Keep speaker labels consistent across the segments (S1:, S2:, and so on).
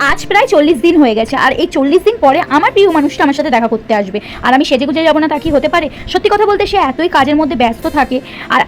S1: আজ প্রায় 40 দিন হয়ে গেছে, আর এই 40 দিন পরে আমার প্রিয় মানুষটা আমার সাথে দেখা করতে আসবে, আর আমি সেজেগুজে যাবো না তা কি হতে পারে? সত্যি কথা বলতে সে এতই কাজের মধ্যে ব্যস্ত থাকে, আর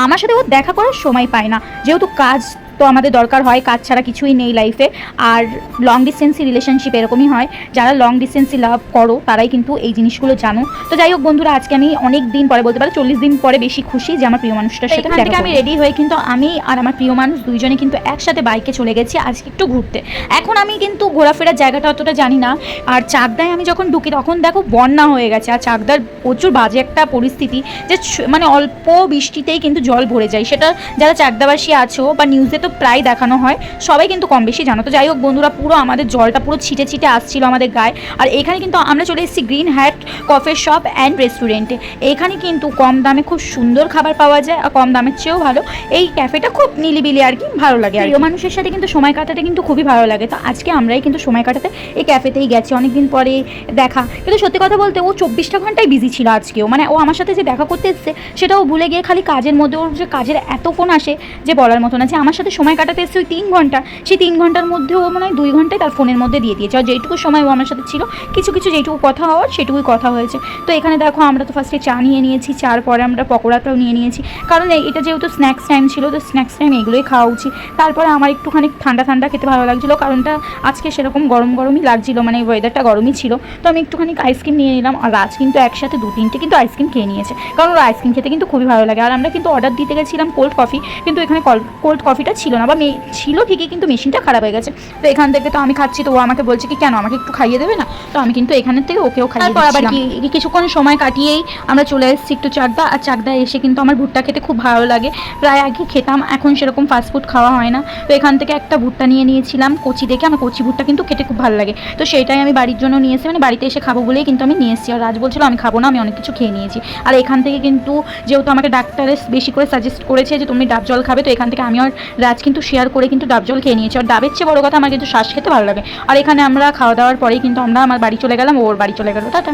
S1: আমার সাথে ও দেখা করার সময় পায় না, যেহেতু কাজ তো আমাদের দরকার হয়, কাজ ছাড়া কিছুই নেই লাইফে। আর লং ডিস্টেন্সি রিলেশনশিপ এরকমই হয়, যারা লং ডিস্টেন্সি লাভ করো তারাই কিন্তু এই জিনিসগুলো জানো। তো যাই হোক বন্ধুরা, আজকে আমি অনেক দিন পরে, বলতে পারো 40 দিন পরে বেশি খুশি যে আমার প্রিয় মানুষটার সাথে দেখা করব। আমি রেডি হয়ে কিন্তু আমি আর আমার প্রিয় মানুষ দুইজনে কিন্তু একসাথে বাইকে চলে গেছি আজকে একটু ঘুরতে। এখন আমি কিন্তু ঘোরাফেরার জায়গাটা অতটা জানি না, আর চাকদায় আমি যখন ঢুকি তখন দেখো বন্যা হয়ে গেছে, আর চাকদার প্রচুর বাজে একটা পরিস্থিতি, যে মানে অল্প বৃষ্টিতেই কিন্তু জল ভরে যায়। সেটা যারা চাকদাবাসী আছো বা নিউজে তো প্রায় দেখানো হয়, সবাই কিন্তু কম বেশি জানো। তো যাই হোক বন্ধুরা, পুরো আমাদের জলটা পুরো ছিটে ছিটে আসছিল আমাদের গায়ে। আর এখানে কিন্তু আমরা চলে এসেছি green hat coffee shop and রেস্টুরেন্টে। এখানে কিন্তু কম দামে খুব সুন্দর খাবার পাওয়া যায়, আর কম দামের চেয়েও ভালো। এই ক্যাফেটা খুব নিলিবিলি আর কি, ভালো লাগে। আর প্রিয় মানুষের সাথে কিন্তু সময় কাটাতে কিন্তু খুবই ভালো লাগে। তো আজকে আমরাই কিন্তু সময় কাটাতে এই ক্যাফেতেই গেছি, অনেকদিন পরে দেখা। কিন্তু সত্যি কথা বলতে ও 24টা ঘন্টায় বিজি ছিল আজকেও, মানে ও আমার সাথে যে দেখা করতে এসছে সেটাও ভুলে গিয়ে খালি কাজের মধ্যে, ওর যে কাজের এত ফোন আসে যে বলার মতো না। যে আমার সাথে সময় কাটাতে এসছে ওই 3 ঘন্টা, সেই 3 ঘন্টার মধ্যে ও মনে হয় 2 ঘন্টায় তার ফোনের মধ্যে দিয়ে দিয়েছে। আর যেইটুকু সময় ও আমার সাথে ছিল, কিছু যেইটুকু কথা হওয়ার সেটুকুই কথা হয়েছে। তো এখানে দেখো আমরা তো ফার্স্টে চা নিয়ে নিয়েছি, চার পরে আমরা পকোড়াটাও নিয়ে নিয়েছি, কারণ এটা যেহেতু স্ন্যাক্স টাইম ছিল, তো স্ন্যাক্স টাইম এগুলোই খাওয়া উচিত। তারপরে আমার একটুখানি ঠান্ডা ঠান্ডা খেতে ভালো লাগছিলো, কারণটা আজকে সেরকম গরমই লাগছিলো, মানে ওয়েদারটা গরমই ছিল। তো আমি একটুখানি আইসক্রিম নিয়ে নিলাম, আর রাজ কিন্তু একসাথে 2-3টে কিন্তু আইসক্রিম খেয়ে নিয়েছে, কারণ ওর আইসক্রিম খেতে কিন্তু খুবই ভালো লাগে। আর আমরা কিন্তু অর্ডার দিতে গেছিলাম কোল্ড কফি, কিন্তু এখানে কোল্ড কফিটা ছিল না, বা ছিল ঠিকই কিন্তু মেশিনটা খারাপ হয়ে গেছে। তো এখান থেকে তো আমি খাচ্ছি, তো ও আমাকে বলছে কি কেন আমাকে একটু খাইয়ে দেবে না? তো আমি কিন্তু এখানের থেকে ওকেও খাইয়ে দিচ্ছিলাম। আবার কি কিছুক্ষণ সময় কাটিয়েই আমরা চলে এসেছি একটু চাকদা। আর চাকদায় এসে কিন্তু আমার ভুট্টা খেতে খুব ভালো লাগে, প্রায় আগে খেতাম, এখন সেরকম ফাস্টফুড খাওয়া হয় না। তো এখান থেকে একটা ভুট্টা নিয়ে নিয়েছিলাম কচি দেখে, আমার কচি ভুট্টা কিন্তু খেতে খুব ভালো লাগে। তো সেটাই আমি বাড়ির জন্য নিয়ে এসেছি, মানে বাড়িতে এসে খাবো বলেই কিন্তু আমি নিয়ে এসেছি। আর রাজ বলছিল আমি খাবো না, আমি অনেক কিছু খেয়ে নিয়েছি। আর এখান থেকে কিন্তু যেহেতু আমাকে ডাক্তারে বেশি করে সাজেস্ট করেছে যে তুমি ডাব জল খাবে, তো এখান থেকে আমি আর রাজ কিন্তু শেয়ার করে কিন্তু ডাব জল খেয়ে নিয়েছি। আর ডাবের চেয়ে বড় কথা আমার কিন্তু শ্বাস খেতে ভালো লাগে। আর এখানে আমরা খাওয়া দাওয়ার পরেই কিন্তু আমরা আমার বাড়ি চলে গেলাম, ওর বাড়ি চলে গেল। টাটা।